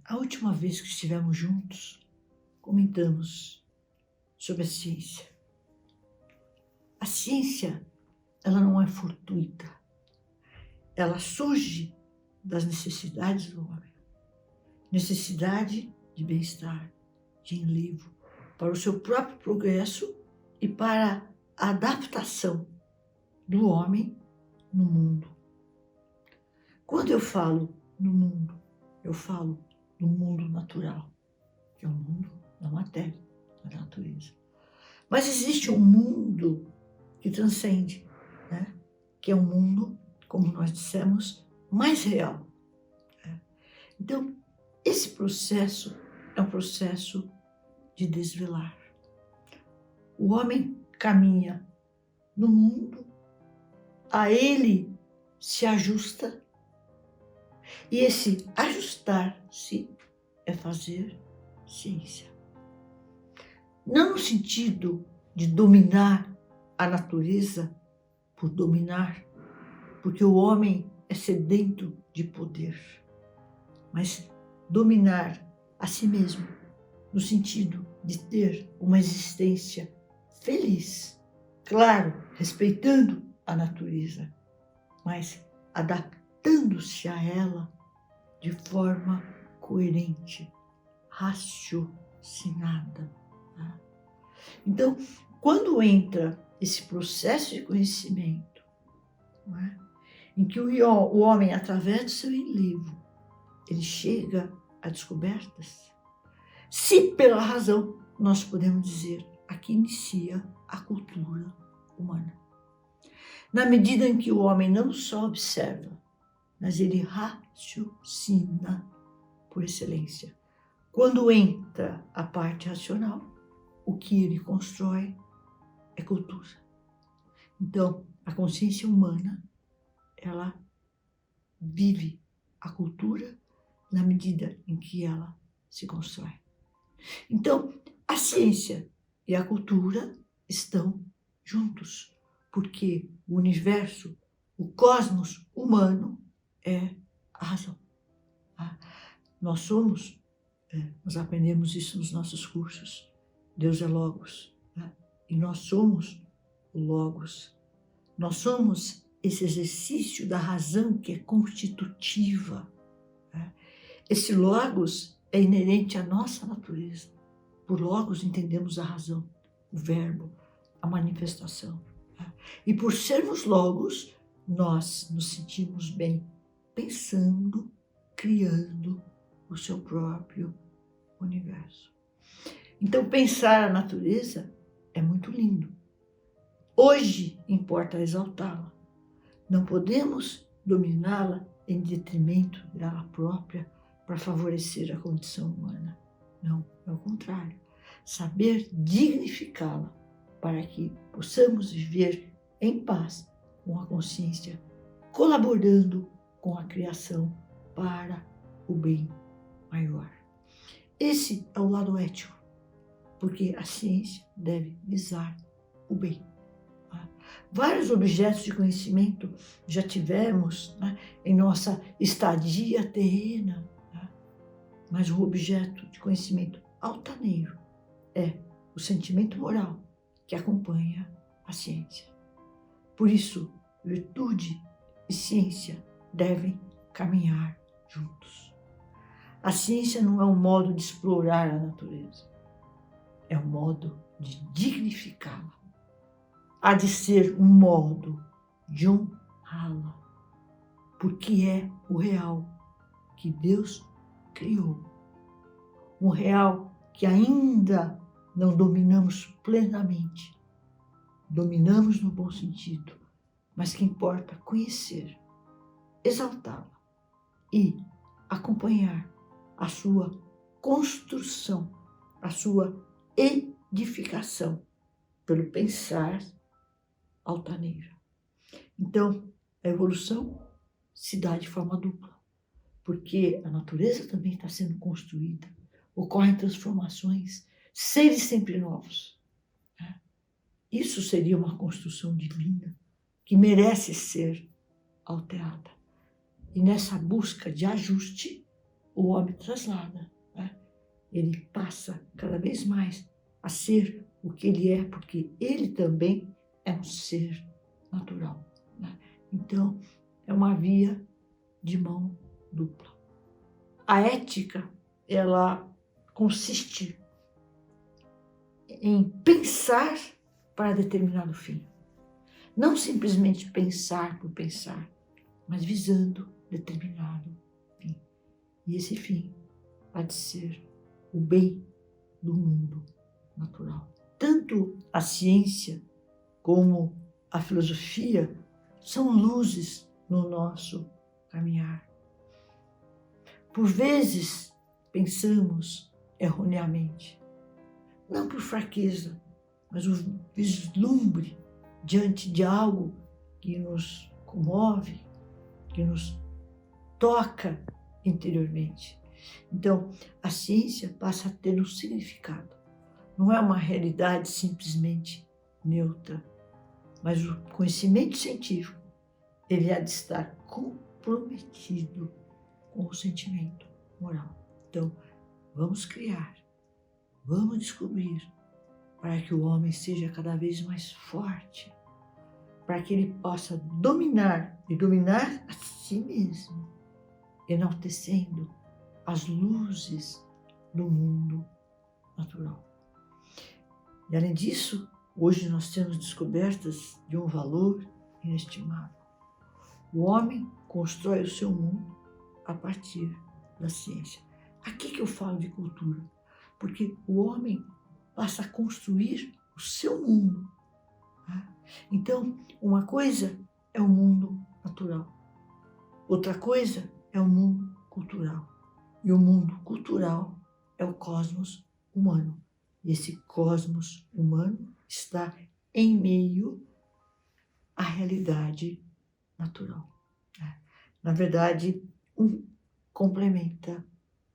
A última vez que estivemos juntos, comentamos sobre a ciência. A ciência, ela não é fortuita. Ela surge das necessidades do homem. Necessidade de bem-estar, de enlevo, para o seu próprio progresso e para a adaptação do homem no mundo. Quando eu falo no mundo, eu falo do mundo natural, que é o mundo da matéria, da natureza. Mas existe um mundo que transcende, né? Que é um mundo, como nós dissemos, mais real. Né? Então, esse processo é um processo de desvelar. O homem caminha no mundo, a ele se ajusta, e esse ajustar-se é fazer ciência. Não no sentido de dominar a natureza por dominar, porque o homem é sedento de poder, mas dominar a si mesmo, no sentido de ter uma existência feliz, claro, respeitando a natureza, mas adaptando-se a ela de forma coerente, raciocinada. Tá? Então, quando entra esse processo de conhecimento, não é? Em que o homem, através do seu enlevo, ele chega a descobertas, se pela razão nós podemos dizer, aqui inicia a cultura humana. Na medida em que o homem não só observa, mas ele raciocina por excelência. Quando entra a parte racional, o que ele constrói é cultura. Então, a consciência humana, ela vive a cultura na medida em que ela se constrói. Então, a ciência e a cultura estão juntos, porque o universo, o cosmos humano é a razão. Nós aprendemos isso nos nossos cursos. Deus é Logos, né? E nós somos o Logos. Nós somos esse exercício da razão que é constitutiva. Né? Esse Logos é inerente à nossa natureza. Por Logos entendemos a razão, o verbo, a manifestação. Né? E por sermos Logos, nós nos sentimos bem, pensando, criando o seu próprio universo. Então, pensar a natureza é muito lindo. Hoje importa exaltá-la. Não podemos dominá-la em detrimento dela própria para favorecer a condição humana. Não, é o contrário. Saber dignificá-la para que possamos viver em paz com a consciência, colaborando com a criação para o bem maior. Esse é o lado ético, porque a ciência deve visar o bem. Vários objetos de conhecimento já tivemos, né, em nossa estadia terrena, né? Mas o objeto de conhecimento altaneiro é o sentimento moral que acompanha a ciência. Por isso, virtude e ciência devem caminhar juntos. A ciência não é um modo de explorar a natureza, é um modo de dignificá-la. Há de ser um modo de honrá-la, porque é o real que Deus criou. Um real que ainda não dominamos plenamente. Dominamos no bom sentido, mas que importa conhecer, exaltá-la e acompanhar a sua construção, a sua edificação pelo pensar altaneira. Então, a evolução se dá de forma dupla, porque a natureza também está sendo construída, ocorrem transformações, seres sempre novos. Né? Isso seria uma construção divina que merece ser alterada. E nessa busca de ajuste, o homem traslada, né? Ele passa cada vez mais a ser o que ele é, porque ele também é um ser natural, né? Então, é uma via de mão dupla. A ética, ela consiste em pensar para determinado fim. Não simplesmente pensar por pensar, mas visando determinado fim. E esse fim pode ser o bem do mundo natural. Tanto a ciência como a filosofia são luzes no nosso caminhar. Por vezes, pensamos erroneamente, não por fraqueza, mas o vislumbre diante de algo que nos comove, que nos toca interiormente. Então, a ciência passa a ter um significado. Não é uma realidade simplesmente neutra, mas o conhecimento científico, ele há de estar comprometido com o sentimento moral. Então, vamos criar, vamos descobrir, para que o homem seja cada vez mais forte, para que ele possa dominar e dominar a si mesmo, enaltecendo as luzes do mundo natural. E além disso, hoje nós temos descobertas de um valor inestimável. O homem constrói o seu mundo a partir da ciência. Aqui que eu falo de cultura, porque o homem passa a construir o seu mundo. Tá? Então, uma coisa é o mundo natural, outra coisa é o mundo cultural. E o mundo cultural é o cosmos humano. E esse cosmos humano está em meio à realidade natural. Na verdade, um complementa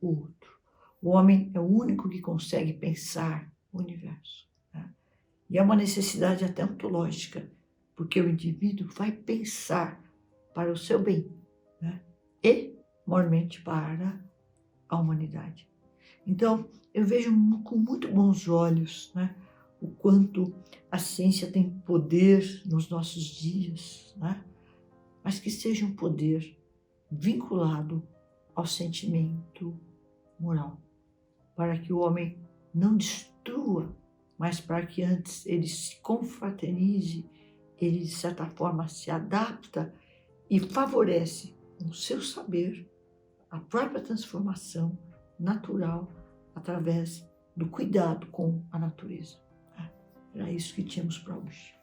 o outro. O homem é o único que consegue pensar o universo. E é uma necessidade até ontológica, porque o indivíduo vai pensar para o seu bem, e, moralmente, para a humanidade. Então, eu vejo com muito bons olhos, o quanto a ciência tem poder nos nossos dias, mas que seja um poder vinculado ao sentimento moral, para que o homem não destrua, mas para que antes ele se confraternize, ele de certa forma se adapta e favorece com o seu saber a própria transformação natural através do cuidado com a natureza. Era isso que tínhamos para hoje.